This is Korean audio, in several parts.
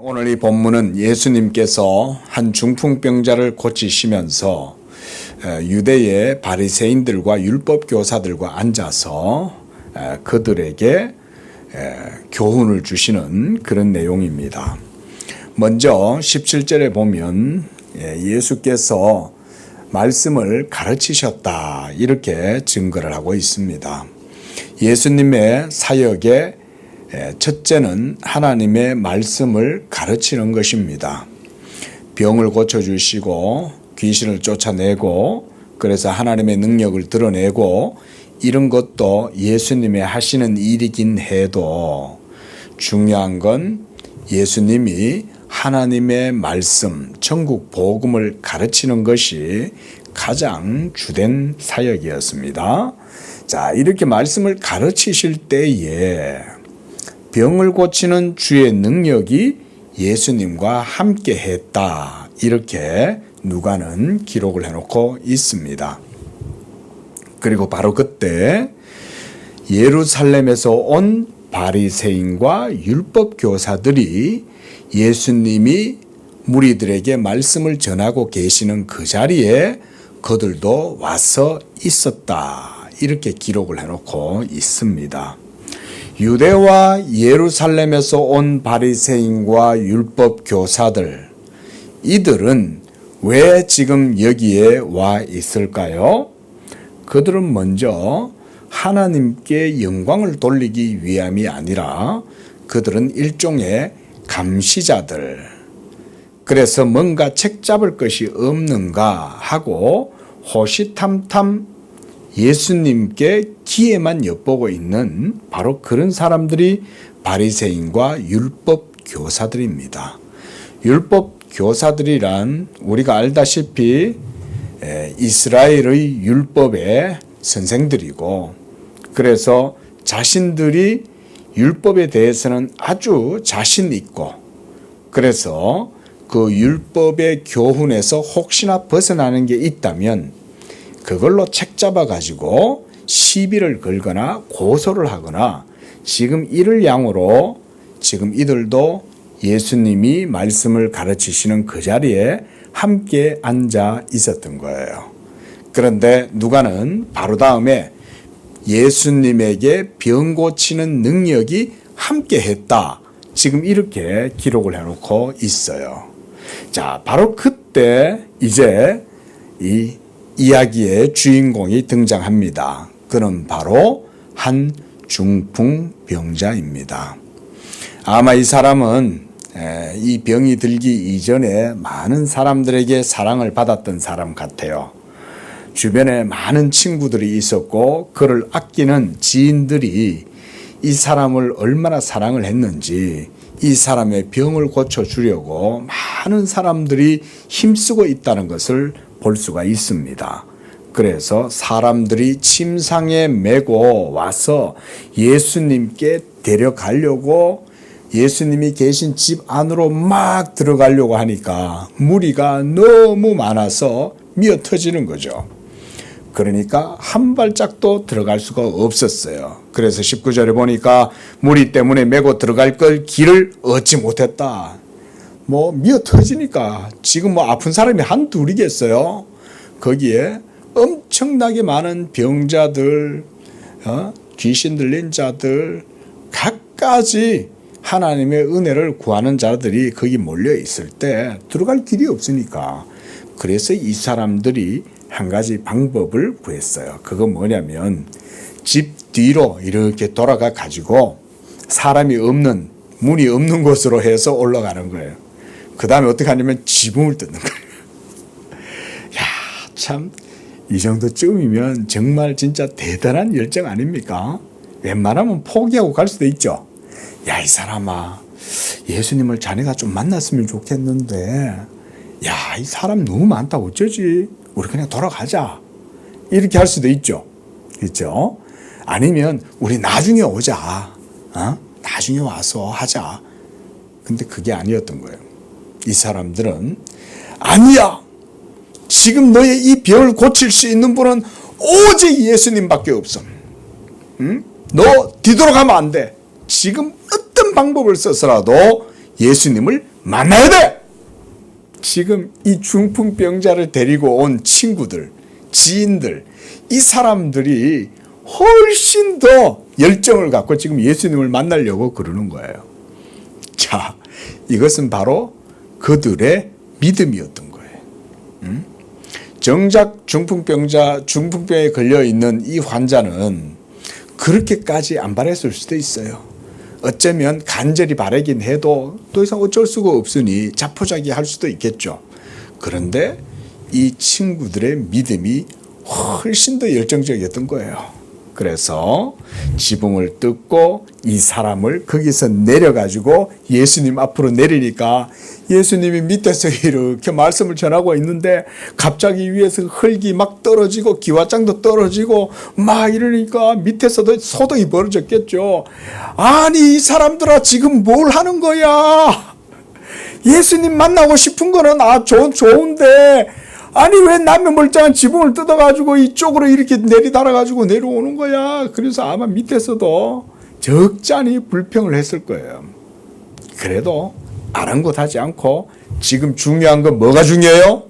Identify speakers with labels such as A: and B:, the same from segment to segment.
A: 오늘 이 본문은 예수님께서 한 중풍병자를 고치시면서 유대의 바리새인들과 율법 교사들과 앉아서 그들에게 교훈을 주시는 그런 내용입니다. 먼저 17절에 보면 예수께서 말씀을 가르치셨다 이렇게 증거를 하고 있습니다. 예수님의 사역의 첫째는 하나님의 말씀을 가르치는 것입니다. 병을 고쳐주시고 귀신을 쫓아내고 그래서 하나님의 능력을 드러내고 이런 것도 예수님의 하시는 일이긴 해도 중요한 건 예수님이 하나님의 말씀, 천국 복음을 가르치는 것이 가장 주된 사역이었습니다. 자, 이렇게 말씀을 가르치실 때에 병을 고치는 주의 능력이 예수님과 함께 했다. 이렇게 누가는 기록을 해놓고 있습니다. 그리고 바로 그때 예루살렘에서 온 바리새인과 율법 교사들이 예수님이 무리들에게 말씀을 전하고 계시는 그 자리에 그들도 와서 있었다. 이렇게 기록을 해놓고 있습니다. 유대와 예루살렘에서 온 바리새인과 율법 교사들, 이들은 왜 지금 여기에 와 있을까요? 그들은 먼저 하나님께 영광을 돌리기 위함이 아니라 그들은 일종의 감시자들, 그래서 뭔가 책 잡을 것이 없는가 하고 호시탐탐 예수님께 기회만 엿보고 있는 바로 그런 사람들이 바리새인과 율법 교사들입니다. 율법 교사들이란 우리가 알다시피 이스라엘의 율법의 선생들이고, 그래서 자신들이 율법에 대해서는 아주 자신 있고, 그래서 그 율법의 교훈에서 혹시나 벗어나는 게 있다면 그걸로 책 잡아가지고 시비를 걸거나 고소를 하거나, 지금 이를 양으로 지금 이들도 예수님이 말씀을 가르치시는 그 자리에 함께 앉아 있었던 거예요. 그런데 누가는 바로 다음에 예수님에게 병 고치는 능력이 함께 했다. 지금 이렇게 기록을 해놓고 있어요. 자, 바로 그때 이제 이 이야기의 주인공이 등장합니다. 그는 바로 한 중풍병자입니다. 아마 이 사람은 이 병이 들기 이전에 많은 사람들에게 사랑을 받았던 사람 같아요. 주변에 많은 친구들이 있었고 그를 아끼는 지인들이 이 사람을 얼마나 사랑을 했는지, 이 사람의 병을 고쳐주려고 많은 사람들이 힘쓰고 있다는 것을 볼 수가 있습니다. 그래서 사람들이 침상에 메고 와서 예수님께 데려가려고 예수님이 계신 집 안으로 막 들어가려고 하니까 무리가 너무 많아서 미어터지는 거죠. 그러니까 한 발짝도 들어갈 수가 없었어요. 그래서 19절에 보니까 무리 때문에 메고 들어갈 걸 길을 얻지 못했다. 미어터지니까 지금 아픈 사람이 한둘이겠어요. 거기에 엄청나게 많은 병자들, 귀신 들린 자들, 갖가지 하나님의 은혜를 구하는 자들이 거기 몰려 있을 때 들어갈 길이 없으니까, 그래서 이 사람들이 한 가지 방법을 구했어요. 그건 뭐냐면 집 뒤로 이렇게 돌아가 가지고 사람이 없는, 문이 없는 곳으로 해서 올라가는 거예요. 그 다음에 어떻게 하냐면 지붕을 뜯는 거예요. 야, 참, 이 정도쯤이면 정말 진짜 대단한 열정 아닙니까? 웬만하면 포기하고 갈 수도 있죠. 야, 이 사람아, 예수님을 자네가 좀 만났으면 좋겠는데, 야, 이 사람 너무 많다, 어쩌지? 우리 그냥 돌아가자. 이렇게 할 수도 있죠. 그렇죠? 아니면 우리 나중에 오자. 나중에 와서 하자. 근데 그게 아니었던 거예요. 이 사람들은 아니야. 지금 너의 이 병을 고칠 수 있는 분은 오직 예수님밖에 없어. 너 뒤돌아가면 안 돼. 지금 어떤 방법을 써서라도 예수님을 만나야 돼. 지금 이 중풍병자를 데리고 온 친구들, 지인들, 이 사람들이 훨씬 더 열정을 갖고 지금 예수님을 만나려고 그러는 거예요. 자, 이것은 바로 그들의 믿음이었던 거예요. 정작 중풍병에 걸려 있는 이 환자는 그렇게까지 안 바랬을 수도 있어요. 어쩌면 간절히 바라긴 해도 더 이상 어쩔 수가 없으니 자포자기할 수도 있겠죠. 그런데 이 친구들의 믿음이 훨씬 더 열정적이었던 거예요. 그래서 지붕을 뜯고 이 사람을 거기서 내려가지고 예수님 앞으로 내리니까 예수님이 밑에서 이렇게 말씀을 전하고 있는데 갑자기 위에서 흙이 막 떨어지고 기와장도 떨어지고 막 이러니까 밑에서도 소동이 벌어졌겠죠. 아니, 이 사람들아, 지금 뭘 하는 거야? 예수님 만나고 싶은 거는 좋은데 아니, 왜 남의 멀쩡한 지붕을 뜯어가지고 이쪽으로 이렇게 내리달아가지고 내려오는 거야? 그래서 아마 밑에서도 적잖이 불평을 했을 거예요. 그래도 아랑곳하지 않고 지금 중요한 건 뭐가 중요해요?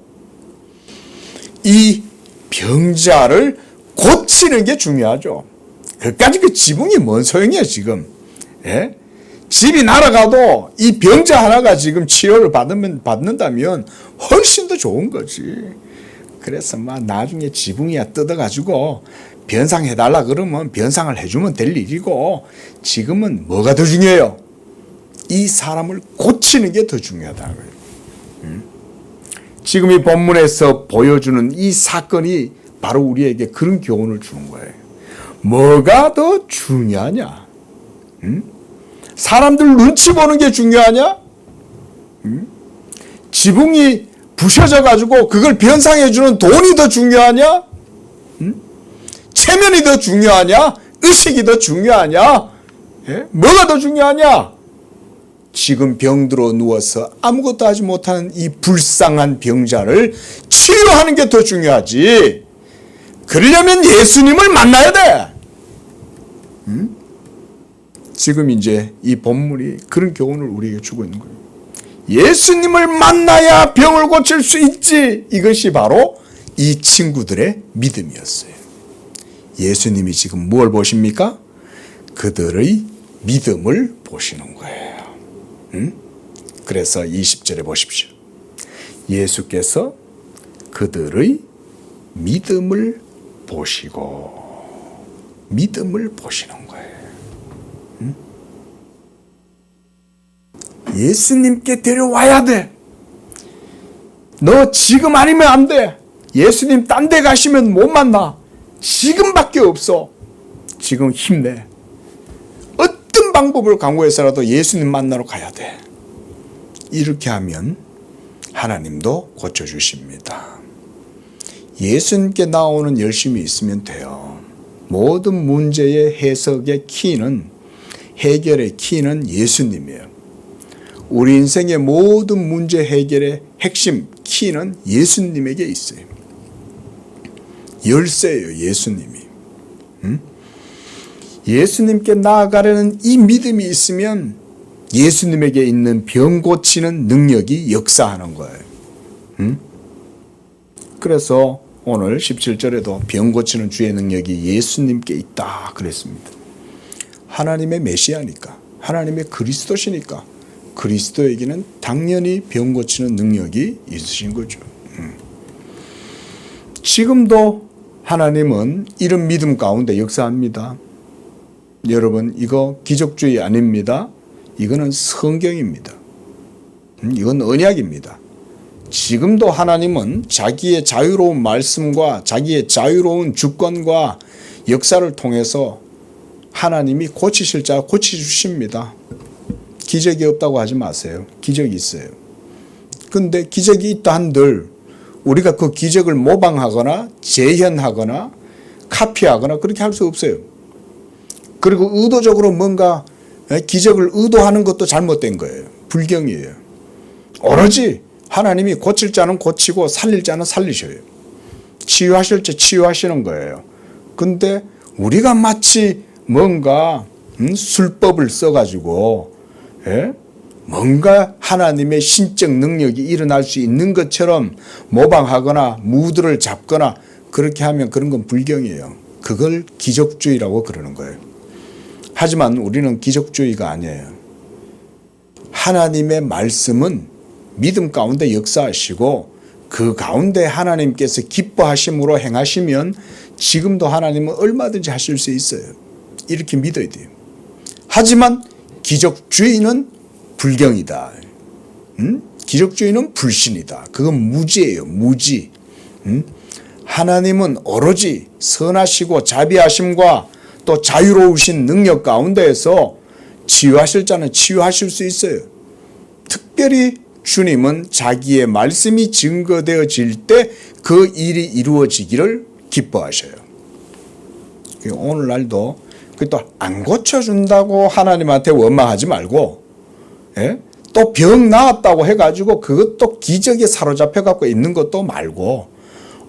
A: 이 병자를 고치는 게 중요하죠. 그까지 그 지붕이 뭔 소용이야 지금. 예? 집이 날아가도 이 병자 하나가 지금 치료를 받는다면 훨씬 더 좋은 거지. 그래서 막 나중에 지붕이야 뜯어가지고 변상해달라 그러면 변상을 해주면 될 일이고, 지금은 뭐가 더 중요해요? 이 사람을 고치는 게 더 중요하다고요. 지금 이 본문에서 보여주는 이 사건이 바로 우리에게 그런 교훈을 주는 거예요. 뭐가 더 중요하냐? 사람들 눈치 보는 게 중요하냐? 지붕이 부셔져 가지고 그걸 변상해 주는 돈이 더 중요하냐? 체면이 더 중요하냐? 의식이 더 중요하냐? 예? 뭐가 더 중요하냐? 지금 병들어 누워서 아무것도 하지 못하는 이 불쌍한 병자를 치료하는 게 더 중요하지. 그러려면 예수님을 만나야 돼. 지금 이제 이 본문이 그런 교훈을 우리에게 주고 있는 거예요. 예수님을 만나야 병을 고칠 수 있지. 이것이 바로 이 친구들의 믿음이었어요. 예수님이 지금 무엇을 보십니까? 그들의 믿음을 보시는 거예요. 그래서 20절에 보십시오. 예수께서 그들의 믿음을 보시고 믿음을 보시는 거예요. 예수님께 데려와야 돼. 너 지금 아니면 안 돼. 예수님 딴 데 가시면 못 만나. 지금밖에 없어. 지금 힘내. 어떤 방법을 강구해서라도 예수님 만나러 가야 돼. 이렇게 하면 하나님도 고쳐주십니다. 예수님께 나오는 열심이 있으면 돼요. 모든 문제의 해석의 키는, 해결의 키는 예수님이에요. 우리 인생의 모든 문제 해결의 핵심, 키는 예수님에게 있어요. 열쇠예요, 예수님이. 예수님께 나아가려는 이 믿음이 있으면 예수님에게 있는 병 고치는 능력이 역사하는 거예요. 그래서 오늘 17절에도 병 고치는 주의 능력이 예수님께 있다 그랬습니다. 하나님의 메시아니까, 하나님의 그리스도시니까 그리스도에게는 당연히 병 고치는 능력이 있으신 거죠. 지금도 하나님은 이런 믿음 가운데 역사합니다. 여러분, 이거 기적주의 아닙니다. 이거는 성경입니다. 이건 언약입니다. 지금도 하나님은 자기의 자유로운 말씀과 자기의 자유로운 주권과 역사를 통해서 하나님이 고치실 자 고치주십니다. 기적이 없다고 하지 마세요. 기적이 있어요. 근데 기적이 있다 한들 우리가 그 기적을 모방하거나 재현하거나 카피하거나 그렇게 할 수 없어요. 그리고 의도적으로 뭔가 기적을 의도하는 것도 잘못된 거예요. 불경이에요. 오로지 하나님이 고칠 자는 고치고 살릴 자는 살리셔요. 치유하실 자 치유하시는 거예요. 근데 우리가 마치 뭔가 술법을 써가지고 뭔가 하나님의 신적 능력이 일어날 수 있는 것처럼 모방하거나 무드를 잡거나 그렇게 하면 그런 건 불경이에요. 그걸 기적주의라고 그러는 거예요. 하지만 우리는 기적주의가 아니에요. 하나님의 말씀은 믿음 가운데 역사하시고 그 가운데 하나님께서 기뻐하심으로 행하시면 지금도 하나님은 얼마든지 하실 수 있어요. 이렇게 믿어야 돼요. 하지만 기적주의는 불경이다. 기적주의는 불신이다. 그건 무지예요. 무지. 하나님은 오로지 선하시고 자비하심과 또 자유로우신 능력 가운데에서 치유하실 자는 치유하실 수 있어요. 특별히 주님은 자기의 말씀이 증거되어질 때 그 일이 이루어지기를 기뻐하셔요. 오늘날도 또 안 고쳐준다고 하나님한테 원망하지 말고, 또 병 나았다고 해가지고 그것도 기적에 사로잡혀갖고 있는 것도 말고,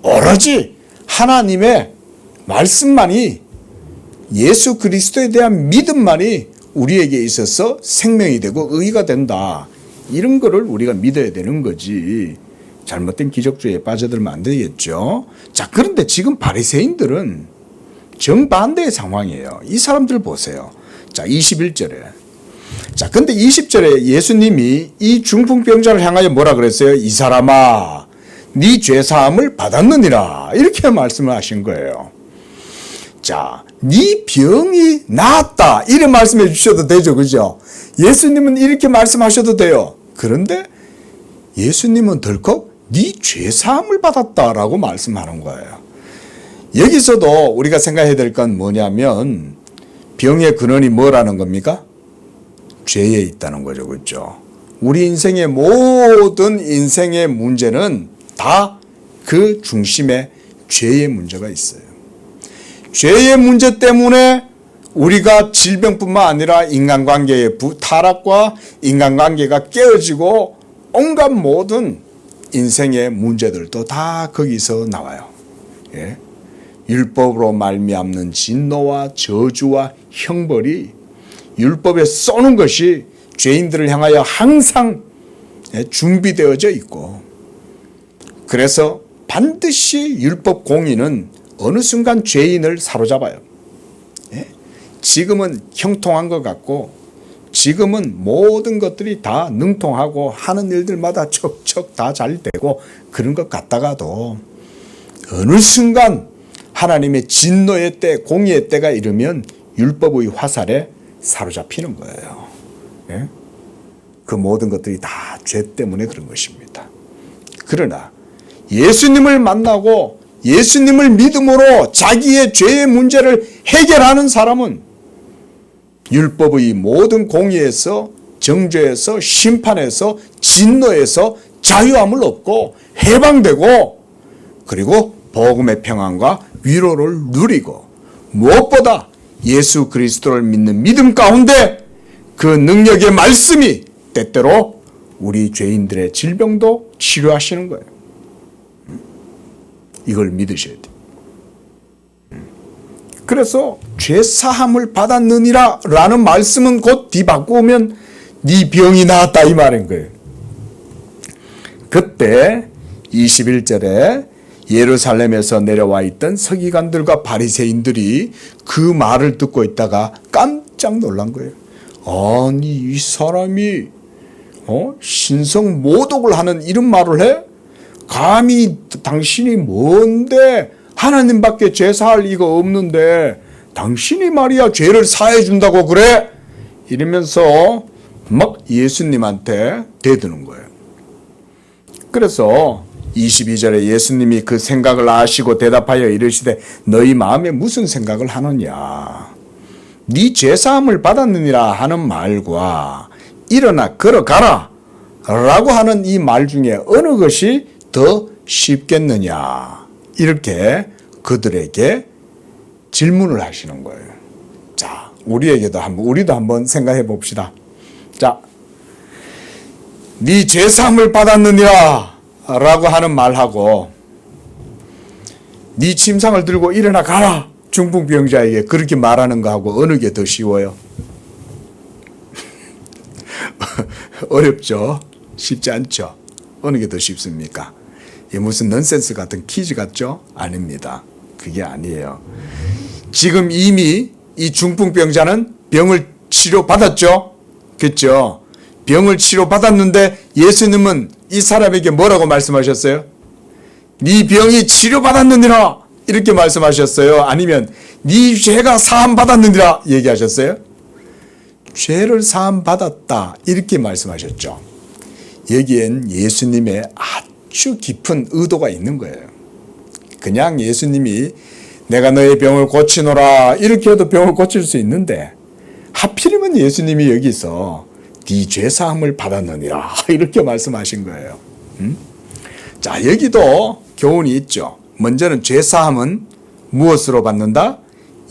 A: 오로지 하나님의 말씀만이, 예수 그리스도에 대한 믿음만이 우리에게 있어서 생명이 되고 의가 된다. 이런 거를 우리가 믿어야 되는 거지. 잘못된 기적주의에 빠져들면 안 되겠죠. 자, 그런데 지금 바리새인들은 정반대의 상황이에요. 이 사람들 보세요. 자, 21절에. 자, 근데 20절에 예수님이 이 중풍병자를 향하여 뭐라 그랬어요? 이 사람아, 네 죄사함을 받았느니라. 이렇게 말씀을 하신 거예요. 자, 네 병이 나았다. 이런 말씀해 주셔도 되죠. 그죠? 예수님은 이렇게 말씀하셔도 돼요. 그런데 예수님은 덜컥 네 죄사함을 받았다라고 말씀하는 거예요. 여기서도 우리가 생각해야 될 건 뭐냐면 병의 근원이 뭐라는 겁니까? 죄에 있다는 거죠. 그렇죠? 우리 인생의 모든 인생의 문제는 다 그 중심에 죄의 문제가 있어요. 죄의 문제 때문에 우리가 질병뿐만 아니라 인간관계의 타락과 인간관계가 깨어지고 온갖 모든 인생의 문제들도 다 거기서 나와요. 예? 율법으로 말미암는 진노와 저주와 형벌이 율법에 쏘는 것이 죄인들을 향하여 항상 준비되어져 있고, 그래서 반드시 율법 공의는 어느 순간 죄인을 사로잡아요. 지금은 형통한 것 같고, 지금은 모든 것들이 다 능통하고 하는 일들마다 척척 다 잘 되고 그런 것 같다가도 어느 순간 하나님의 진노의 때, 공의의 때가 이르면 율법의 화살에 사로잡히는 거예요. 그 모든 것들이 다 죄 때문에 그런 것입니다. 그러나 예수님을 만나고 예수님을 믿음으로 자기의 죄의 문제를 해결하는 사람은 율법의 모든 공의에서, 정죄에서, 심판에서, 진노에서 자유함을 얻고 해방되고, 그리고 복음의 평안과 위로를 누리고, 무엇보다 예수 그리스도를 믿는 믿음 가운데 그 능력의 말씀이 때때로 우리 죄인들의 질병도 치료하시는 거예요. 이걸 믿으셔야 돼요. 그래서 죄사함을 받았느니라 라는 말씀은 곧 뒤바꾸면 네 병이 나았다 이 말인 거예요. 그때 21절에 예루살렘에서 내려와 있던 서기관들과 바리새인들이 그 말을 듣고 있다가 깜짝 놀란 거예요. 아니 이 사람이 신성 모독을 하는 이런 말을 해? 감히 당신이 뭔데 하나님밖에 죄 사할 리가 없는데 당신이 말이야 죄를 사해 준다고 그래? 이러면서 막 예수님한테 대드는 거예요. 그래서 22절에 예수님이 그 생각을 아시고 대답하여 이르시되 너희 마음에 무슨 생각을 하느냐? 네 죄사함을 받았느니라 하는 말과 일어나 걸어가라 라고 하는 이 말 중에 어느 것이 더 쉽겠느냐? 이렇게 그들에게 질문을 하시는 거예요. 자, 우리도 한번 생각해 봅시다. 자, 네 죄사함을 받았느니라 라고 하는 말하고 네 침상을 들고 일어나 가라 중풍병자에게 그렇게 말하는 거하고 어느 게 더 쉬워요? 어렵죠. 쉽지 않죠. 어느 게 더 쉽습니까? 이게 무슨 넌센스 같은 퀴즈 같죠? 아닙니다. 그게 아니에요. 지금 이미 이 중풍병자는 병을 치료받았죠? 그렇죠? 병을 치료받았는데 예수님은 이 사람에게 뭐라고 말씀하셨어요? 네 병이 치료받았느니라 이렇게 말씀하셨어요? 아니면 네 죄가 사함받았느니라 얘기하셨어요? 죄를 사함받았다 이렇게 말씀하셨죠. 여기엔 예수님의 아주 깊은 의도가 있는 거예요. 그냥 예수님이 내가 너의 병을 고치노라 이렇게 해도 병을 고칠 수 있는데 하필이면 예수님이 여기서 네 죄사함을 받았느니라 이렇게 말씀하신 거예요. 자, 여기도 교훈이 있죠. 먼저는 죄사함은 무엇으로 받는다?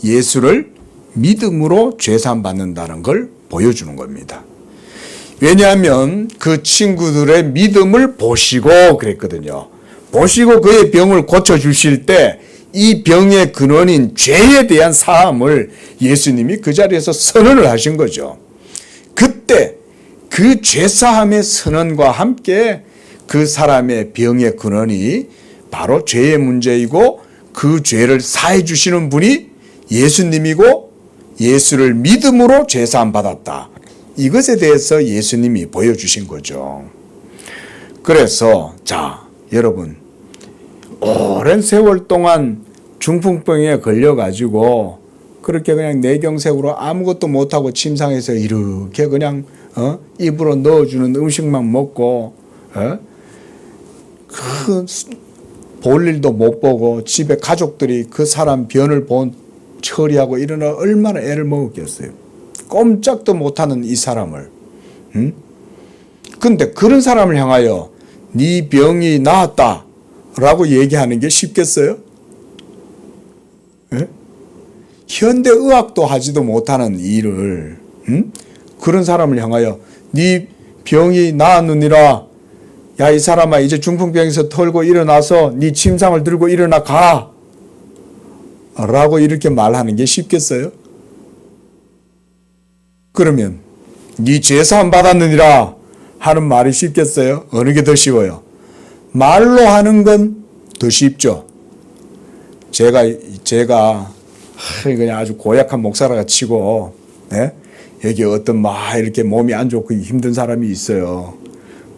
A: 예수를 믿음으로 죄사함 받는다는 걸 보여주는 겁니다. 왜냐하면 그 친구들의 믿음을 보시고 그랬거든요. 보시고 그의 병을 고쳐주실 때 이 병의 근원인 죄에 대한 사함을 예수님이 그 자리에서 선언을 하신 거죠. 그때 그 죄사함의 선언과 함께 그 사람의 병의 근원이 바로 죄의 문제이고 그 죄를 사해 주시는 분이 예수님이고 예수를 믿음으로 죄사함 받았다. 이것에 대해서 예수님이 보여주신 거죠. 그래서 자, 여러분 오랜 세월 동안 중풍병에 걸려가지고 그렇게 그냥 내경색으로 아무것도 못하고 침상에서 이렇게 그냥 입으로 넣어주는 음식만 먹고 그 볼일도 못 보고 집에 가족들이 그 사람 변을 처리하고 이러나 얼마나 애를 먹었겠어요. 꼼짝도 못하는 이 사람을. 근데 그런 사람을 향하여 네 병이 나았다 라고 얘기하는 게 쉽겠어요? 예? 현대의학도 하지도 못하는 일을 그런 사람을 향하여 네 병이 나았느니라. 야, 이 사람아 이제 중풍병에서 털고 일어나서 네 침상을 들고 일어나 가 라고 이렇게 말하는 게 쉽겠어요? 그러면 네 죄사함 받았느니라 하는 말이 쉽겠어요? 어느 게 더 쉬워요? 말로 하는 건 더 쉽죠. 제가 그냥 아주 고약한 목사라가 치고 여기 어떤 막 이렇게 몸이 안 좋고 힘든 사람이 있어요.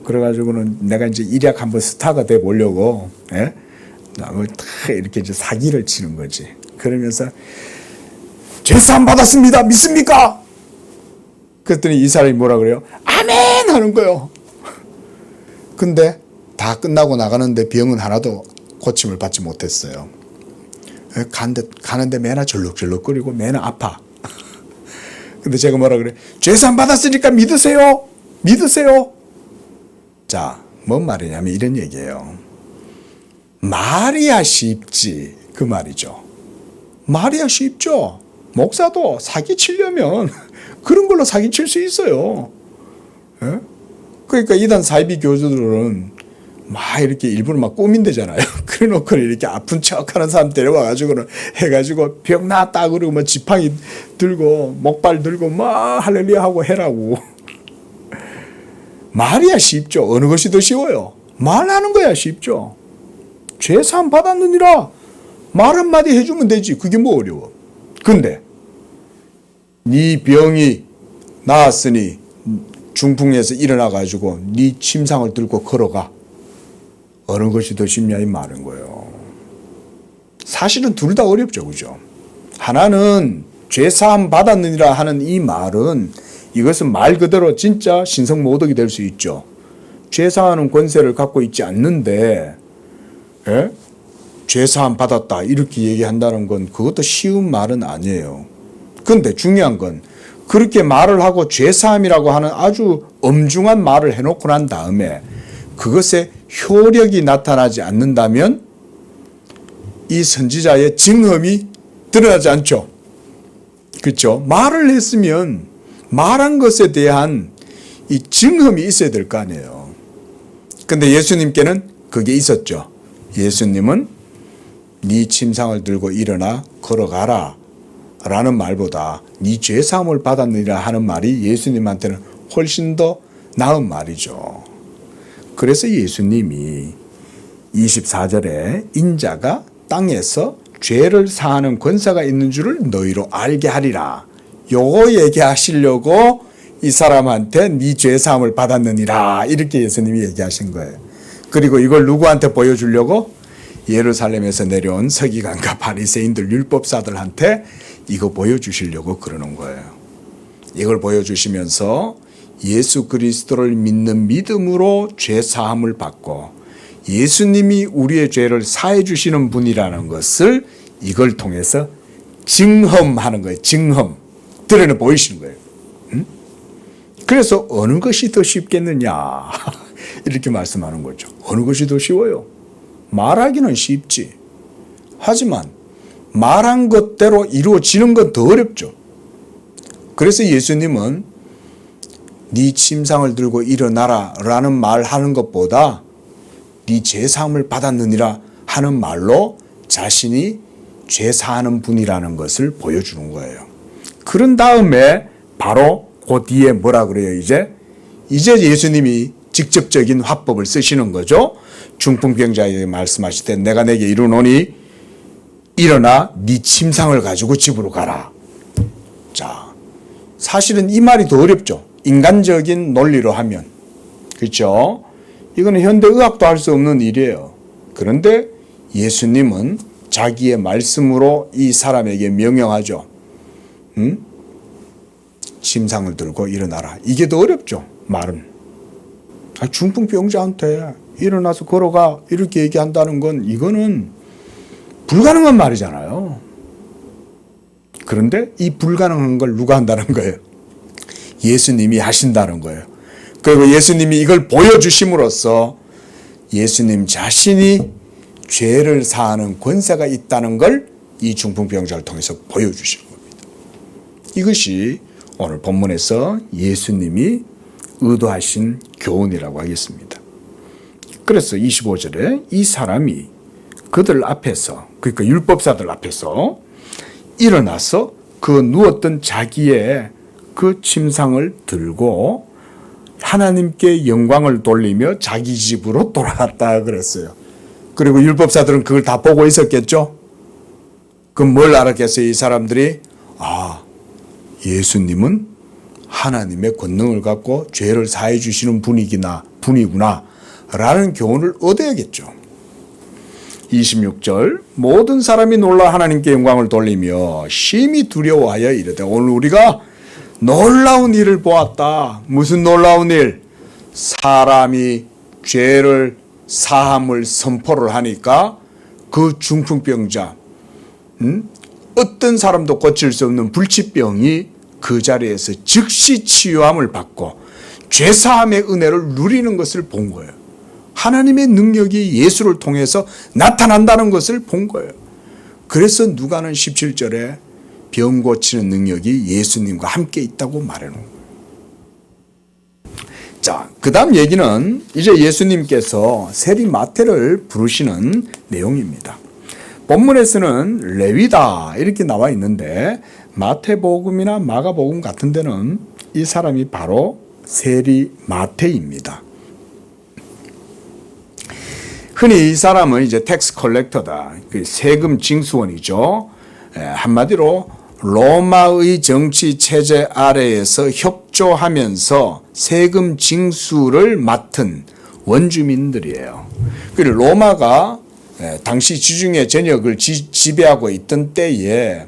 A: 그래가지고는 내가 이제 일약 한번 스타가 돼 보려고 이렇게 이제 사기를 치는 거지. 그러면서 죄사함 받았습니다. 믿습니까? 그랬더니 이 사람이 뭐라 그래요? 아멘 하는 거예요. 근데 다 끝나고 나가는데 병은 하나도 고침을 받지 못했어요. 가는데 매나 절룩절룩거리고 매나 아파. 근데 제가 뭐라 그래? 죄사함 받았으니까 믿으세요. 믿으세요. 자, 뭔 말이냐면 이런 얘기예요. 말이야 쉽지 그 말이죠. 말이야 쉽죠. 목사도 사기치려면 그런 걸로 사기칠 수 있어요. 예? 그러니까 이단 사이비 교주들은 막 이렇게 일부러 막 꾸민대잖아요. 그래 놓고 이렇게 아픈 척 하는 사람 데려와가지고는 해가지고 병 나았다 그러고 뭐 지팡이 들고 목발 들고 막 할렐루야 하고 해라고. 말이야 쉽죠. 어느 것이 더 쉬워요? 말하는 거야 쉽죠. 죄사함 받았느니라 말 한마디 해주면 되지. 그게 뭐 어려워. 근데 네 병이 나았으니 중풍에서 일어나가지고 네 침상을 들고 걸어가. 어느 것이 더 쉽냐 이 말인 거예요. 사실은 둘 다 어렵죠. 그죠? 하나는 죄사함 받았느니라 하는 이 말은 이것은 말 그대로 진짜 신성모독이 될 수 있죠. 죄사하는 권세를 갖고 있지 않는데 죄사함 받았다 이렇게 얘기한다는 건 그것도 쉬운 말은 아니에요. 그런데 중요한 건 그렇게 말을 하고 죄사함이라고 하는 아주 엄중한 말을 해놓고 난 다음에 그것에 효력이 나타나지 않는다면 이 선지자의 증언이 드러나지 않죠. 그렇죠? 말을 했으면 말한 것에 대한 이 증언이 있어야 될 거 아니에요. 근데 예수님께는 그게 있었죠. 예수님은 네 침상을 들고 일어나 걸어가라 라는 말보다 네 죄사함을 받았느니라 하는 말이 예수님한테는 훨씬 더 나은 말이죠. 그래서 예수님이 24절에 인자가 땅에서 죄를 사하는 권세가 있는 줄을 너희로 알게 하리라. 요거 얘기하시려고 이 사람한테 네 죄 사함을 받았느니라 이렇게 예수님이 얘기하신 거예요. 그리고 이걸 누구한테 보여주려고? 예루살렘에서 내려온 서기관과 바리새인들 율법사들한테 이거 보여주시려고 그러는 거예요. 이걸 보여주시면서 예수 그리스도를 믿는 믿음으로 죄 사함을 받고 예수님이 우리의 죄를 사해 주시는 분이라는 것을 이걸 통해서 증험하는 거예요. 증험. 드러내 보이시는 거예요. 그래서 어느 것이 더 쉽겠느냐 이렇게 말씀하는 거죠. 어느 것이 더 쉬워요? 말하기는 쉽지. 하지만 말한 것대로 이루어지는 건 더 어렵죠. 그래서 예수님은 네 침상을 들고 일어나라 라는 말하는 것보다 네 죄사함을 받았느니라 하는 말로 자신이 죄사하는 분이라는 것을 보여주는 거예요. 그런 다음에 바로 그 뒤에 뭐라 그래요? 이제 예수님이 직접적인 화법을 쓰시는 거죠. 중풍병자에게 말씀하실 때 내가 내게 이르노니 일어나 네 침상을 가지고 집으로 가라. 자, 사실은 이 말이 더 어렵죠. 인간적인 논리로 하면. 그렇죠? 이거는 현대의학도 할 수 없는 일이에요. 그런데 예수님은 자기의 말씀으로 이 사람에게 명령하죠. 침상을 들고 일어나라. 이게 더 어렵죠. 말은. 중풍병자한테 일어나서 걸어가 이렇게 얘기한다는 건 이거는 불가능한 말이잖아요. 그런데 이 불가능한 걸 누가 한다는 거예요? 예수님이 하신다는 거예요. 그리고 예수님이 이걸 보여주심으로써 예수님 자신이 죄를 사하는 권세가 있다는 걸 이 중풍병자를 통해서 보여주시는 겁니다. 이것이 오늘 본문에서 예수님이 의도하신 교훈이라고 하겠습니다. 그래서 25절에 이 사람이 그들 앞에서, 그러니까 율법사들 앞에서 일어나서 그 누웠던 자기의 그 침상을 들고 하나님께 영광을 돌리며 자기 집으로 돌아갔다 그랬어요. 그리고 율법사들은 그걸 다 보고 있었겠죠? 그럼 뭘 알았겠어요? 이 사람들이 예수님은 하나님의 권능을 갖고 죄를 사해 주시는 분이구나 라는 교훈을 얻어야겠죠. 26절 모든 사람이 놀라 하나님께 영광을 돌리며 심히 두려워하여 이르되 오늘 우리가 놀라운 일을 보았다. 무슨 놀라운 일? 사람이 죄를 사함을 선포를 하니까 그 중풍병자 어떤 사람도 고칠 수 없는 불치병이 그 자리에서 즉시 치유함을 받고 죄사함의 은혜를 누리는 것을 본 거예요. 하나님의 능력이 예수를 통해서 나타난다는 것을 본 거예요. 그래서 누가는 17절에 병 고치는 능력이 예수님과 함께 있다고 말해놓은 거예요. 자, 그 다음 얘기는 이제 예수님께서 세리 마태를 부르시는 내용입니다. 본문에서는 레위다 이렇게 나와 있는데 마태복음이나 마가복음 같은 데는 이 사람이 바로 세리 마태입니다. 흔히 이 사람은 이제 텍스 컬렉터다. 세금 징수원이죠. 한마디로 로마의 정치 체제 아래에서 협조하면서 세금 징수를 맡은 원주민들이에요. 그리고 로마가 당시 지중해 전역을 지배하고 있던 때에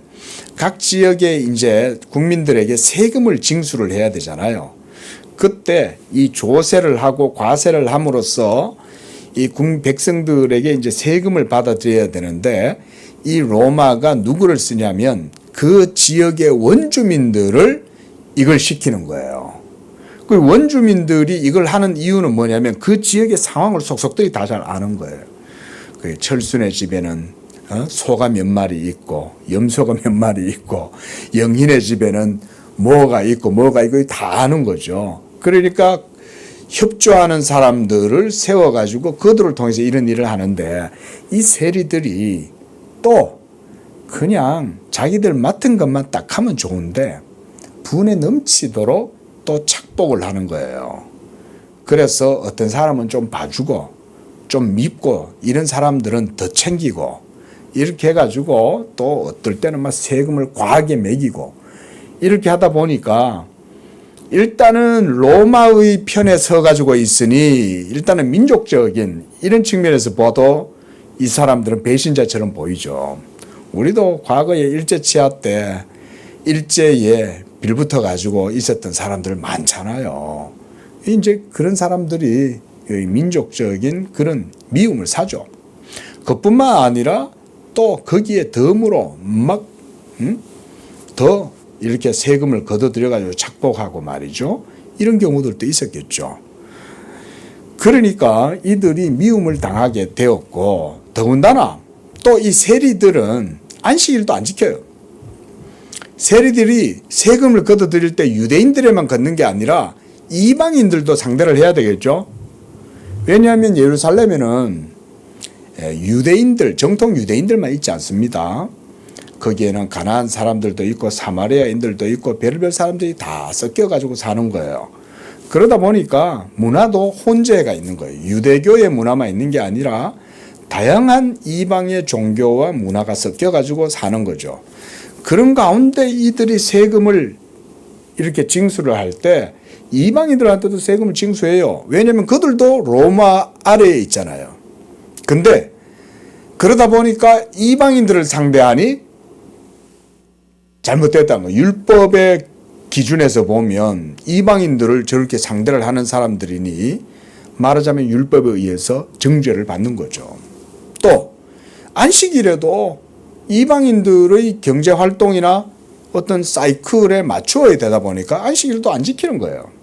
A: 각 지역의 이제 국민들에게 세금을 징수를 해야 되잖아요. 그때 이 조세를 하고 과세를 함으로써 이 백성들에게 이제 세금을 받아들여야 되는데 이 로마가 누구를 쓰냐면 그 지역의 원주민들을 이걸 시키는 거예요. 그 원주민들이 이걸 하는 이유는 뭐냐면 그 지역의 상황을 속속들이 다 잘 아는 거예요. 그 철순의 집에는 소가 몇 마리 있고 염소가 몇 마리 있고 영인의 집에는 뭐가 있고 다 아는 거죠. 그러니까 협조하는 사람들을 세워가지고 그들을 통해서 이런 일을 하는데 이 세리들이 또 그냥 자기들 맡은 것만 딱 하면 좋은데 분에 넘치도록 또 착복을 하는 거예요. 그래서 어떤 사람은 좀 봐주고 좀 밉고 이런 사람들은 더 챙기고 이렇게 해가지고 또 어떨 때는 막 세금을 과하게 매기고 이렇게 하다 보니까 일단은 로마의 편에 서가지고 있으니 일단은 민족적인 이런 측면에서 봐도 이 사람들은 배신자처럼 보이죠. 우리도 과거에 일제치하 때 일제에 빌붙어 가지고 있었던 사람들 많잖아요. 이제 그런 사람들이 민족적인 그런 미움을 사죠. 그뿐만 아니라 또 거기에 덤으로 막 더 이렇게 세금을 걷어들여 가지고 착복하고 말이죠. 이런 경우들도 있었겠죠. 그러니까 이들이 미움을 당하게 되었고 더군다나 또 이 세리들은 안식일도 안 지켜요. 세리들이 세금을 걷어들일 때 유대인들에만 걷는 게 아니라 이방인들도 상대를 해야 되겠죠. 왜냐하면 예루살렘에는 유대인들, 정통 유대인들만 있지 않습니다. 거기에는 가나안 사람들도 있고 사마리아인들도 있고 별별 사람들이 다 섞여가지고 사는 거예요. 그러다 보니까 문화도 혼재가 있는 거예요. 유대교의 문화만 있는 게 아니라 다양한 이방의 종교와 문화가 섞여가지고 사는 거죠. 그런 가운데 이들이 세금을 이렇게 징수를 할 때 이방인들한테도 세금을 징수해요. 왜냐하면 그들도 로마 아래에 있잖아요. 근데 그러다 보니까 이방인들을 상대하니 잘못됐다는 거예요. 율법의 기준에서 보면 이방인들을 저렇게 상대를 하는 사람들이니 말하자면 율법에 의해서 정죄를 받는 거죠. 또 안식일에도 이방인들의 경제활동이나 어떤 사이클에 맞추어야 되다 보니까 안식일도 안 지키는 거예요.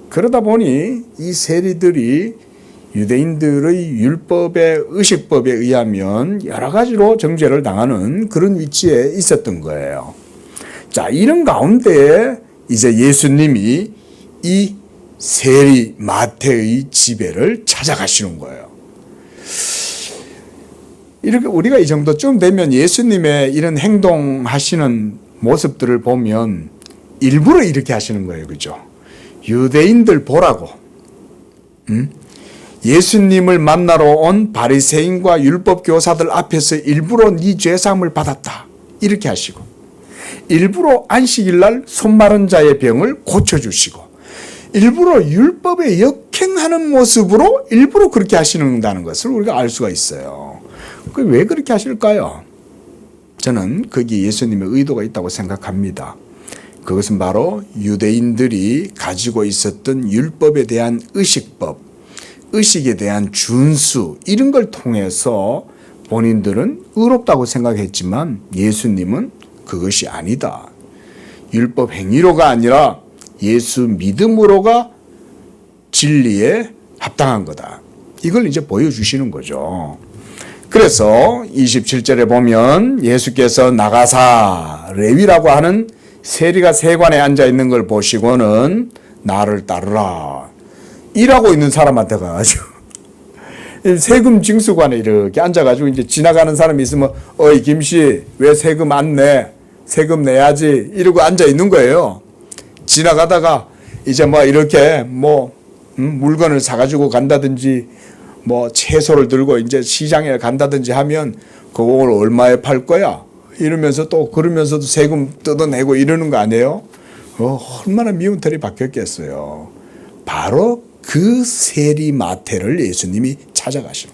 A: 그러다 보니 이 세리들이 유대인들의 율법의 의식법에 의하면 여러 가지로 정죄를 당하는 그런 위치에 있었던 거예요. 자, 이런 가운데 이제 예수님이 이 세리 마태의 집에를 찾아가시는 거예요. 이렇게 우리가 이 정도쯤 되면 예수님의 이런 행동하시는 모습들을 보면 일부러 이렇게 하시는 거예요. 그죠? 유대인들 보라고. 예수님을 만나러 온 바리새인과 율법 교사들 앞에서 일부러 네 죄사함을 받았다. 이렇게 하시고 일부러 안식일 날 손마른 자의 병을 고쳐주시고 일부러 율법에 역행하는 모습으로 일부러 그렇게 하시는다는 것을 우리가 알 수가 있어요. 왜 그렇게 하실까요? 저는 거기에 예수님의 의도가 있다고 생각합니다. 그것은 바로 유대인들이 가지고 있었던 율법에 대한 의식법, 의식에 대한 준수 이런 걸 통해서 본인들은 의롭다고 생각했지만 예수님은 그것이 아니다. 율법 행위로가 아니라 예수 믿음으로가 진리에 합당한 거다. 이걸 이제 보여주시는 거죠. 그래서 27절에 보면 예수께서 나가사 레위라고 하는 세리가 세관에 앉아 있는 걸 보시고는 나를 따르라. 일하고 있는 사람한테 가가지고 세금 징수관에 이렇게 앉아가지고 이제 지나가는 사람이 있으면 어이 김씨 왜 세금 안 내? 세금 내야지 이러고 앉아 있는 거예요. 지나가다가 이제 뭐 이렇게 물건을 사가지고 간다든지 뭐 채소를 들고 이제 시장에 간다든지 하면 그걸 얼마에 팔 거야? 이러면서 또 그러면서도 세금 뜯어내고 이러는 거 아니에요? 얼마나 미운 털이 박혔겠어요. 바로 그 세리 마태를 예수님이 찾아가시고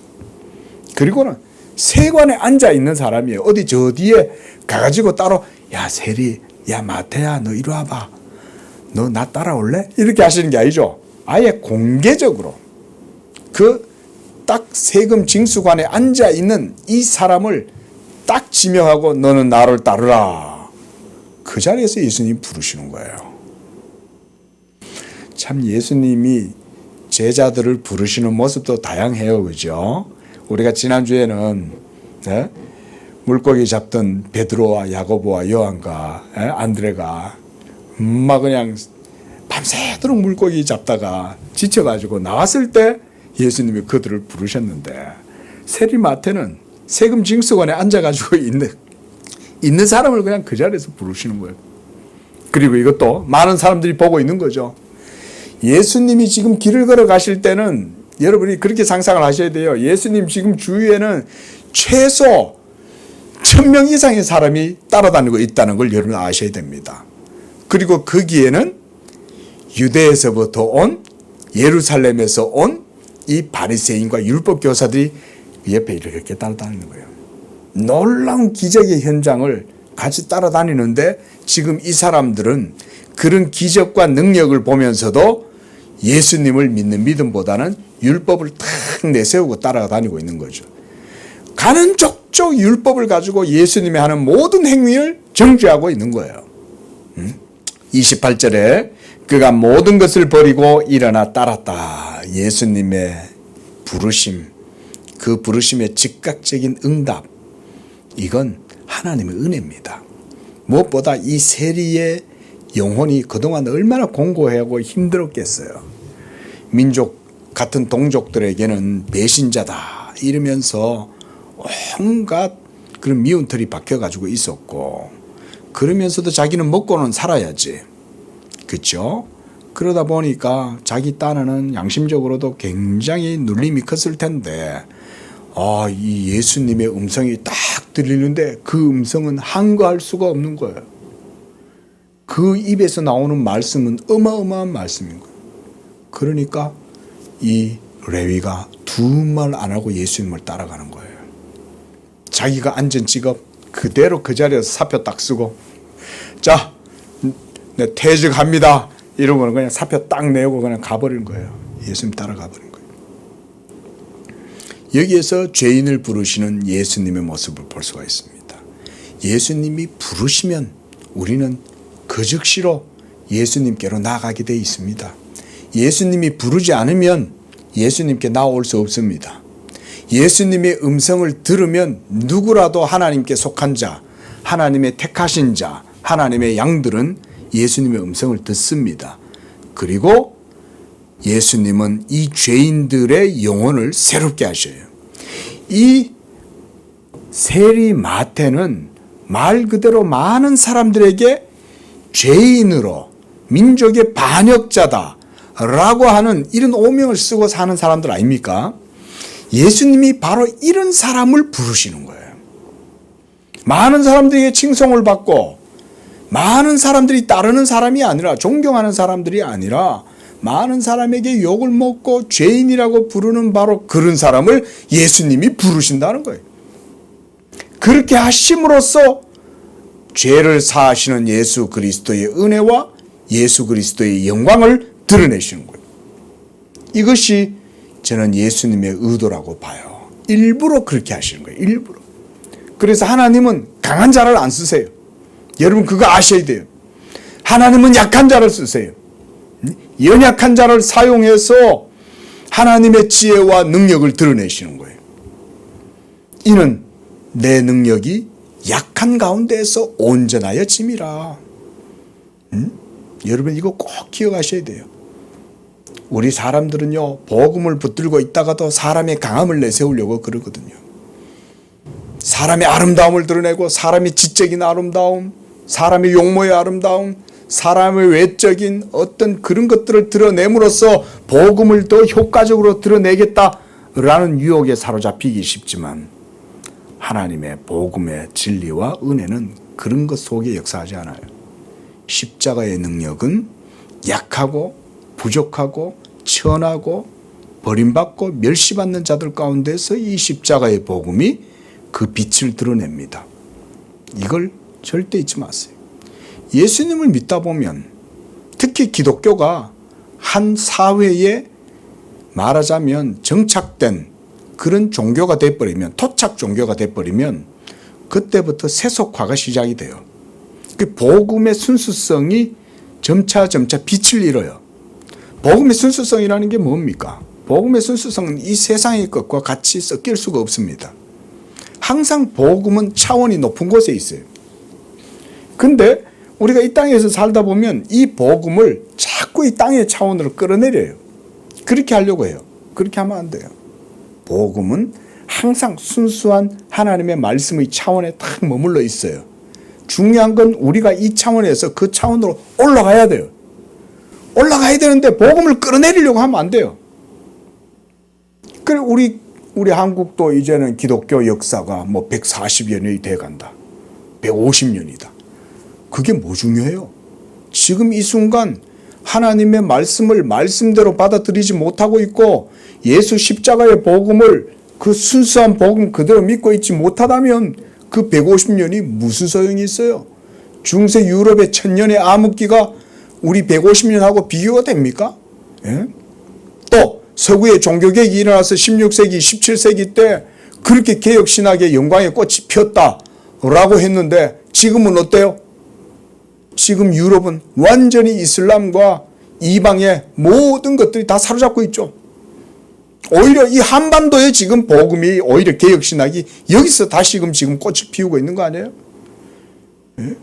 A: 그리고는 세관에 앉아 있는 사람이에요. 어디 저 뒤에 가가지고 따로 야 세리 야 마태야 너 이리 와봐. 너 나 따라올래? 이렇게 하시는 게 아니죠. 아예 공개적으로 그 딱 세금 징수관에 앉아 있는 이 사람을 딱 지명하고 너는 나를 따르라. 그 자리에서 예수님이 부르시는 거예요. 참 예수님이 제자들을 부르시는 모습도 다양해요. 그죠? 우리가 지난주에는 물고기 잡던 베드로와 야고보와 요한과 안드레가 막 그냥 밤새도록 물고기 잡다가 지쳐가지고 나왔을 때 예수님이 그들을 부르셨는데 세리 마태는 세금 징수관에 앉아가지고 있는 사람을 그냥 그 자리에서 부르시는 거예요. 그리고 이것도 많은 사람들이 보고 있는 거죠. 예수님이 지금 길을 걸어 가실 때는 여러분이 그렇게 상상을 하셔야 돼요. 예수님 지금 주위에는 최소 1000명 이상의 사람이 따라다니고 있다는 걸 여러분 아셔야 됩니다. 그리고 거기에는 유대에서부터 온, 예루살렘에서 온 이 바리새인과 율법 교사들이 옆에 이렇게 따라다니는 거예요. 놀라운 기적의 현장을 같이 따라다니는데 지금 이 사람들은 그런 기적과 능력을 보면서도 예수님을 믿는 믿음보다는 율법을 탁 내세우고 따라다니고 있는 거죠. 가는 족족 율법을 가지고 예수님이 하는 모든 행위를 정죄하고 있는 거예요. 28절에 그가 모든 것을 버리고 일어나 따랐다. 예수님의 부르심, 그 부르심의 즉각적인 응답, 이건 하나님의 은혜입니다. 무엇보다 이 세리의 영혼이 그동안 얼마나 공고하고 힘들었겠어요. 민족 같은 동족들에게는 배신자다 이러면서 온갖 그런 미운 털이 박혀가지고 있었고, 그러면서도 자기는 먹고는 살아야지. 그렇죠? 그러다 보니까 자기 딴에는 양심적으로도 굉장히 눌림이 컸을 텐데, 이 예수님의 음성이 딱 들리는데 그 음성은 한거할 수가 없는 거예요. 그 입에서 나오는 말씀은 어마어마한 말씀인 거예요. 그러니까 이 레위가 두말 안 하고 예수님을 따라가는 거예요. 자기가 앉은 직업 그대로 그 자리에서 사표 딱 쓰고, 자, 네, 퇴직합니다. 이러고는 그냥 사표 딱 내고 그냥 가버리는 거예요. 예수님 따라가 버린 거예요. 여기에서 죄인을 부르시는 예수님의 모습을 볼 수가 있습니다. 예수님이 부르시면 우리는 그 즉시로 예수님께로 나아가게 되어 있습니다. 예수님이 부르지 않으면 예수님께 나올 수 없습니다. 예수님의 음성을 들으면 누구라도 하나님께 속한 자, 하나님의 택하신 자, 하나님의 양들은 예수님의 음성을 듣습니다. 그리고 예수님은 이 죄인들의 영혼을 새롭게 하셔요. 이 세리 마태는 말 그대로 많은 사람들에게 죄인으로 민족의 반역자다라고 하는 이런 오명을 쓰고 사는 사람들 아닙니까? 예수님이 바로 이런 사람을 부르시는 거예요. 많은 사람들에게 칭송을 받고 많은 사람들이 따르는 사람이 아니라, 존경하는 사람들이 아니라 많은 사람에게 욕을 먹고 죄인이라고 부르는 바로 그런 사람을 예수님이 부르신다는 거예요. 그렇게 하심으로써 죄를 사하시는 예수 그리스도의 은혜와 예수 그리스도의 영광을 드러내시는 거예요. 이것이 저는 예수님의 의도라고 봐요. 일부러 그렇게 하시는 거예요. 일부러. 그래서 하나님은 강한 자를 안 쓰세요. 여러분 그거 아셔야 돼요. 하나님은 약한 자를 쓰세요. 연약한 자를 사용해서 하나님의 지혜와 능력을 드러내시는 거예요. 이는 내 능력이 약한 가운데에서 온전하여 짐이라. 여러분 이거 꼭 기억하셔야 돼요. 우리 사람들은요, 복음을 붙들고 있다가도 사람의 강함을 내세우려고 그러거든요. 사람의 아름다움을 드러내고, 사람의 지적인 아름다움, 사람의 용모의 아름다움, 사람의 외적인 어떤 그런 것들을 드러냄으로써 복음을 더 효과적으로 드러내겠다라는 유혹에 사로잡히기 쉽지만, 하나님의 복음의 진리와 은혜는 그런 것 속에 역사하지 않아요. 십자가의 능력은 약하고 부족하고 천하고 버림받고 멸시받는 자들 가운데서 이 십자가의 복음이 그 빛을 드러냅니다. 이걸 절대 잊지 마세요. 예수님을 믿다 보면, 특히 기독교가 한 사회에 말하자면 정착된 그런 종교가 돼버리면, 토착 종교가 돼버리면 그때부터 세속화가 시작이 돼요. 그 복음의 순수성이 점차 빛을 잃어요. 복음의 순수성이라는 게 뭡니까? 복음의 순수성은 이 세상의 것과 같이 섞일 수가 없습니다. 항상 복음은 차원이 높은 곳에 있어요. 근데 우리가 이 땅에서 살다 보면 이 복음을 자꾸 이 땅의 차원으로 끌어내려요. 그렇게 하려고 해요. 그렇게 하면 안 돼요. 복음은 항상 순수한 하나님의 말씀의 차원에 딱 머물러 있어요. 중요한 건 우리가 이 차원에서 그 차원으로 올라가야 돼요. 올라가야 되는데 복음을 끌어내리려고 하면 안 돼요. 그래 우리 한국도 이제는 기독교 역사가 뭐 140여 년이 돼 간다. 150년이다. 그게 뭐 중요해요? 지금 이 순간 하나님의 말씀을 말씀대로 받아들이지 못하고 있고 예수 십자가의 복음을 그 순수한 복음 그대로 믿고 있지 못하다면 그 150년이 무슨 소용이 있어요? 중세 유럽의 1000년의 암흑기가 우리 150년하고 비교가 됩니까? 예? 또 서구의 종교개혁이 일어나서 16세기, 17세기 때 그렇게 개혁신학의 영광의 꽃이 피었다라고 했는데 지금은 어때요? 지금 유럽은 완전히 이슬람과 이방의 모든 것들이 다 사로잡고 있죠. 오히려 이 한반도에 지금 복음이 오히려 개혁신학이 여기서 다시금 지금 꽃을 피우고 있는 거 아니에요? 예?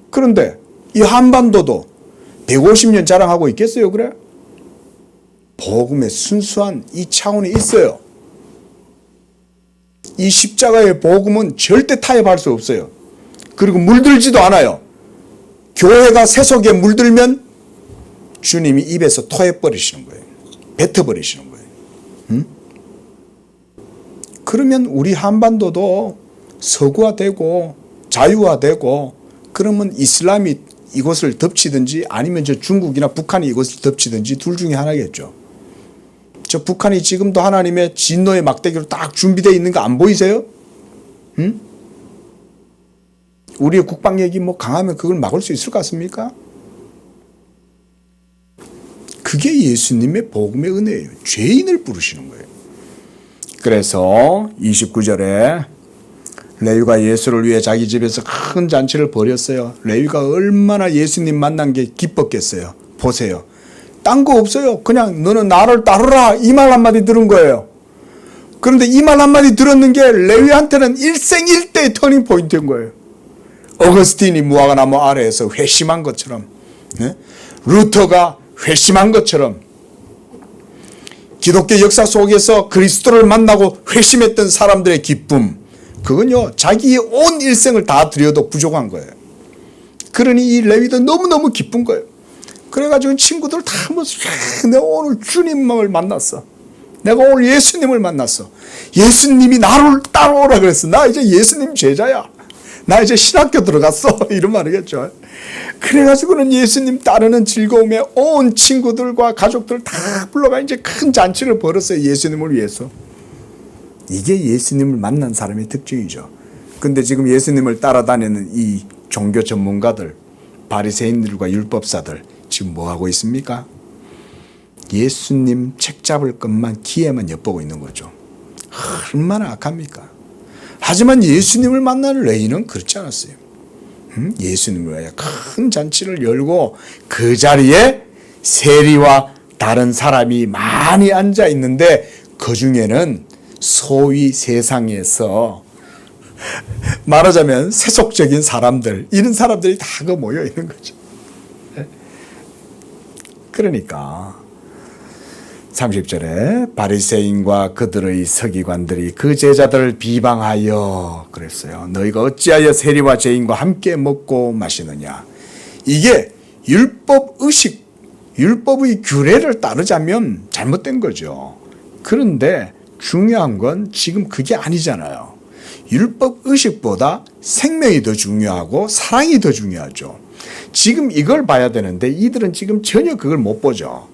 A: 그런데 이 한반도도 150년 자랑하고 있겠어요, 그래? 복음의 순수한 이 차원이 있어요. 이 십자가의 복음은 절대 타협할 수 없어요. 그리고 물들지도 않아요. 교회가 세속에 물들면 주님이 입에서 토해버리시는 거예요. 뱉어버리시는 거예요. 응? 그러면 우리 한반도도 서구화되고 자유화되고 그러면 이슬람이 이곳을 덮치든지 아니면 저 중국이나 북한이 이곳을 덮치든지 둘 중에 하나겠죠. 저 북한이 지금도 하나님의 진노의 막대기로 딱 준비되어 있는 거 안 보이세요? 응? 우리의 국방력이 뭐 강하면 그걸 막을 수 있을 것 같습니까? 그게 예수님의 복음의 은혜예요. 죄인을 부르시는 거예요. 그래서 29절에 레위가 예수를 위해 자기 집에서 큰 잔치를 벌였어요. 레위가 얼마나 예수님 만난 게 기뻤겠어요. 보세요. 딴 거 없어요. 그냥 너는 나를 따르라 이 말 한마디 들은 거예요. 그런데 이 말 한마디 들었는 게 레위한테는 일생일대의 터닝 포인트인 거예요. 어거스틴이 무화과나무 아래에서 회심한 것처럼, 네? 루터가 회심한 것처럼 기독교 역사 속에서 그리스도를 만나고 회심했던 사람들의 기쁨, 그건요 자기의 온 일생을 다 드려도 부족한 거예요. 그러니 이 레위도 너무너무 기쁜 거예요. 그래가지고 친구들 다 모여서 내가 오늘 주님을 만났어. 내가 오늘 예수님을 만났어. 예수님이 나를 따라오라 그랬어. 나 이제 예수님 제자야. 나 이제 신학교 들어갔어. 이런 말이겠죠. 그래가지고는 예수님 따르는 즐거움에 온 친구들과 가족들 다 불러가 이제 큰 잔치를 벌였어요. 예수님을 위해서. 이게 예수님을 만난 사람의 특징이죠. 근데 지금 예수님을 따라다니는 이 종교 전문가들, 바리새인들과 율법사들 지금 뭐 하고 있습니까? 예수님 책 잡을 것만 기회만 엿보고 있는 거죠. 얼마나 악합니까? 하지만 예수님을 만나는 레위는 그렇지 않았어요. 예수님을 위해 큰 잔치를 열고 그 자리에 세리와 다른 사람이 많이 앉아 있는데 그 중에는 소위 세상에서 말하자면 세속적인 사람들, 이런 사람들이 다 모여 있는 거죠. 그러니까 30절에 바리새인과 그들의 서기관들이 그 제자들을 비방하여 그랬어요. 너희가 어찌하여 세리와 죄인과 함께 먹고 마시느냐. 이게 율법의식, 율법의 규례를 따르자면 잘못된 거죠. 그런데 중요한 건 지금 그게 아니잖아요. 율법의식보다 생명이 더 중요하고 사랑이 더 중요하죠. 지금 이걸 봐야 되는데 이들은 지금 전혀 그걸 못 보죠.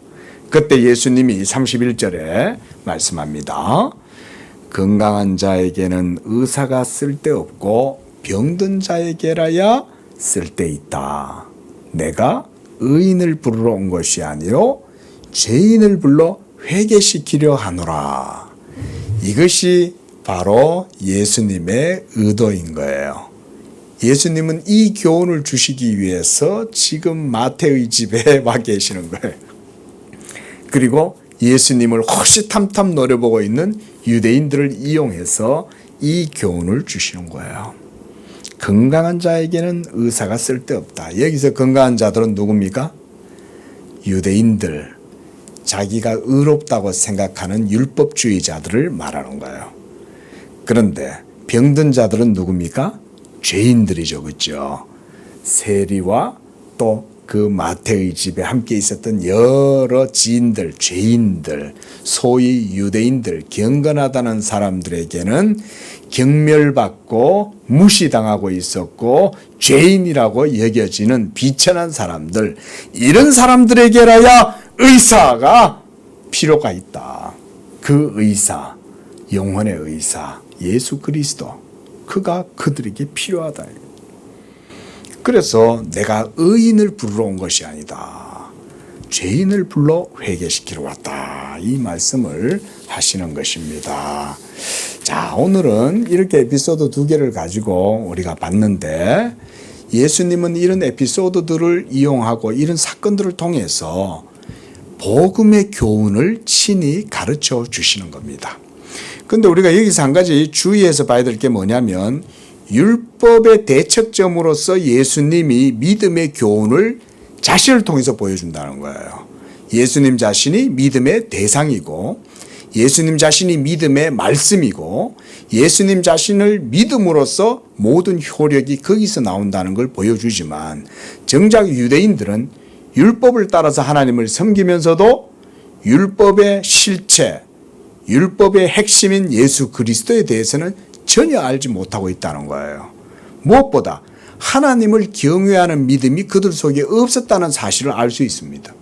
A: 그때 예수님이 31절에 말씀합니다. 건강한 자에게는 의사가 쓸데없고 병든 자에게라야 쓸데있다. 내가 의인을 부르러 온 것이 아니요 죄인을 불러 회개시키려 하노라. 이것이 바로 예수님의 의도인 거예요. 예수님은 이 교훈을 주시기 위해서 지금 마태의 집에 와 계시는 거예요. 그리고 예수님을 호시탐탐 노려보고 있는 유대인들을 이용해서 이 교훈을 주시는 거예요. 건강한 자에게는 의사가 쓸데없다. 여기서 건강한 자들은 누굽니까? 유대인들, 자기가 의롭다고 생각하는 율법주의자들을 말하는 거예요. 그런데 병든 자들은 누굽니까? 죄인들이죠. 그렇죠? 세리와 또 그 마태의 집에 함께 있었던 여러 지인들, 죄인들, 소위 유대인들, 경건하다는 사람들에게는 경멸받고 무시당하고 있었고 죄인이라고 여겨지는 비천한 사람들, 이런 사람들에게라야 의사가 필요가 있다. 그 의사, 영혼의 의사, 예수 그리스도, 그가 그들에게 필요하다. 그래서 내가 의인을 부르러 온 것이 아니다. 죄인을 불러 회개시키러 왔다. 이 말씀을 하시는 것입니다. 자, 오늘은 이렇게 에피소드 2개를 가지고 우리가 봤는데, 예수님은 이런 에피소드들을 이용하고 이런 사건들을 통해서 복음의 교훈을 친히 가르쳐 주시는 겁니다. 그런데 우리가 여기서 한 가지 주의해서 봐야 될 게 뭐냐면, 율법의 대척점으로서 예수님이 믿음의 교훈을 자신을 통해서 보여준다는 거예요. 예수님 자신이 믿음의 대상이고, 예수님 자신이 믿음의 말씀이고, 예수님 자신을 믿음으로써 모든 효력이 거기서 나온다는 걸 보여주지만, 정작 유대인들은 율법을 따라서 하나님을 섬기면서도 율법의 실체, 율법의 핵심인 예수 그리스도에 대해서는 전혀 알지 못하고 있다는 거예요. 무엇보다 하나님을 경외하는 믿음이 그들 속에 없었다는 사실을 알 수 있습니다.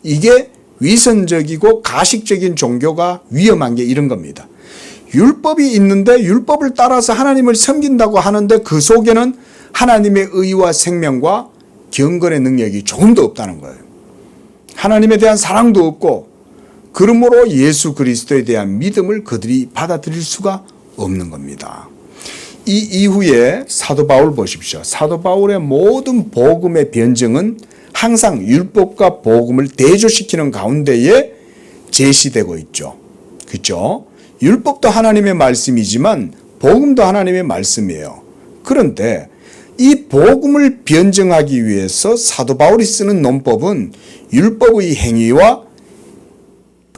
A: 이게 위선적이고 가식적인 종교가 위험한 게 이런 겁니다. 율법이 있는데 율법을 따라서 하나님을 섬긴다고 하는데 그 속에는 하나님의 의와 생명과 경건의 능력이 조금도 없다는 거예요. 하나님에 대한 사랑도 없고, 그러므로 예수 그리스도에 대한 믿음을 그들이 받아들일 수가 없는 겁니다. 이 이후에 사도 바울 보십시오. 사도 바울의 모든 복음의 변증은 항상 율법과 복음을 대조시키는 가운데에 제시되고 있죠. 그렇죠? 율법도 하나님의 말씀이지만 복음도 하나님의 말씀이에요. 그런데 이 복음을 변증하기 위해서 사도 바울이 쓰는 논법은 율법의 행위와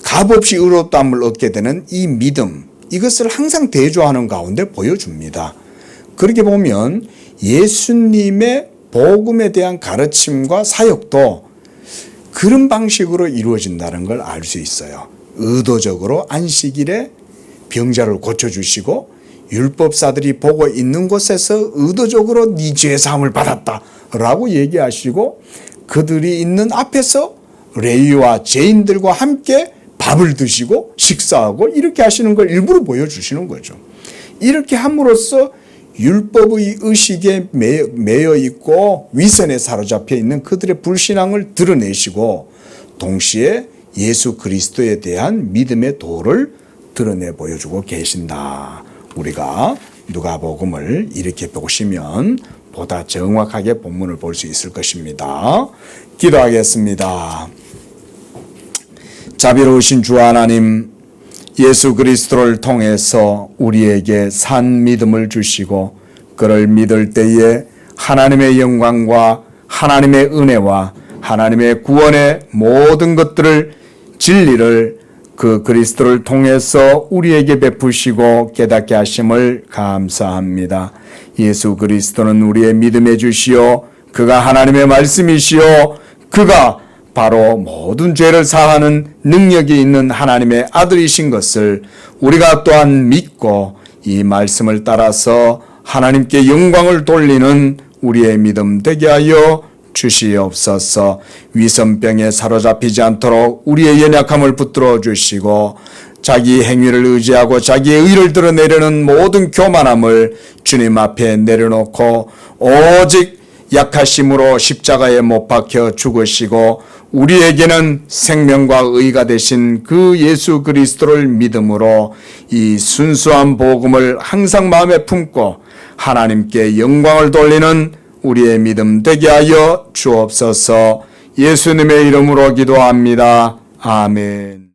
A: 값없이 의롭다함을 얻게 되는 이 믿음, 이것을 항상 대조하는 가운데 보여줍니다. 그렇게 보면 예수님의 복음에 대한 가르침과 사역도 그런 방식으로 이루어진다는 걸 알 수 있어요. 의도적으로 안식일에 병자를 고쳐주시고, 율법사들이 보고 있는 곳에서 의도적으로 네 죄 사함을 받았다라고 얘기하시고, 그들이 있는 앞에서 레위와 죄인들과 함께 밥을 드시고 식사하고 이렇게 하시는 걸 일부러 보여주시는 거죠. 이렇게 함으로써 율법의 의식에 매여 있고 위선에 사로잡혀 있는 그들의 불신앙을 드러내시고, 동시에 예수 그리스도에 대한 믿음의 도를 드러내 보여주고 계신다. 우리가 누가복음을 이렇게 보시면 보다 정확하게 본문을 볼 수 있을 것입니다. 기도하겠습니다. 자비로우신 주 하나님, 예수 그리스도를 통해서 우리에게 산 믿음을 주시고, 그를 믿을 때에 하나님의 영광과 하나님의 은혜와 하나님의 구원의 모든 것들을, 진리를 그 그리스도를 통해서 우리에게 베푸시고 깨닫게 하심을 감사합니다. 예수 그리스도는 우리의 믿음의 주시오, 그가 하나님의 말씀이시오, 그가 바로 모든 죄를 사하는 능력이 있는 하나님의 아들이신 것을 우리가 또한 믿고 이 말씀을 따라서 하나님께 영광을 돌리는 우리의 믿음 되게 하여 주시옵소서. 위선병에 사로잡히지 않도록 우리의 연약함을 붙들어 주시고, 자기 행위를 의지하고 자기의 의를 드러내려는 모든 교만함을 주님 앞에 내려놓고 오직 약하심으로 십자가에 못 박혀 죽으시고 우리에게는 생명과 의가 되신 그 예수 그리스도를 믿음으로 이 순수한 복음을 항상 마음에 품고 하나님께 영광을 돌리는 우리의 믿음 되게 하여 주옵소서. 예수님의 이름으로 기도합니다. 아멘.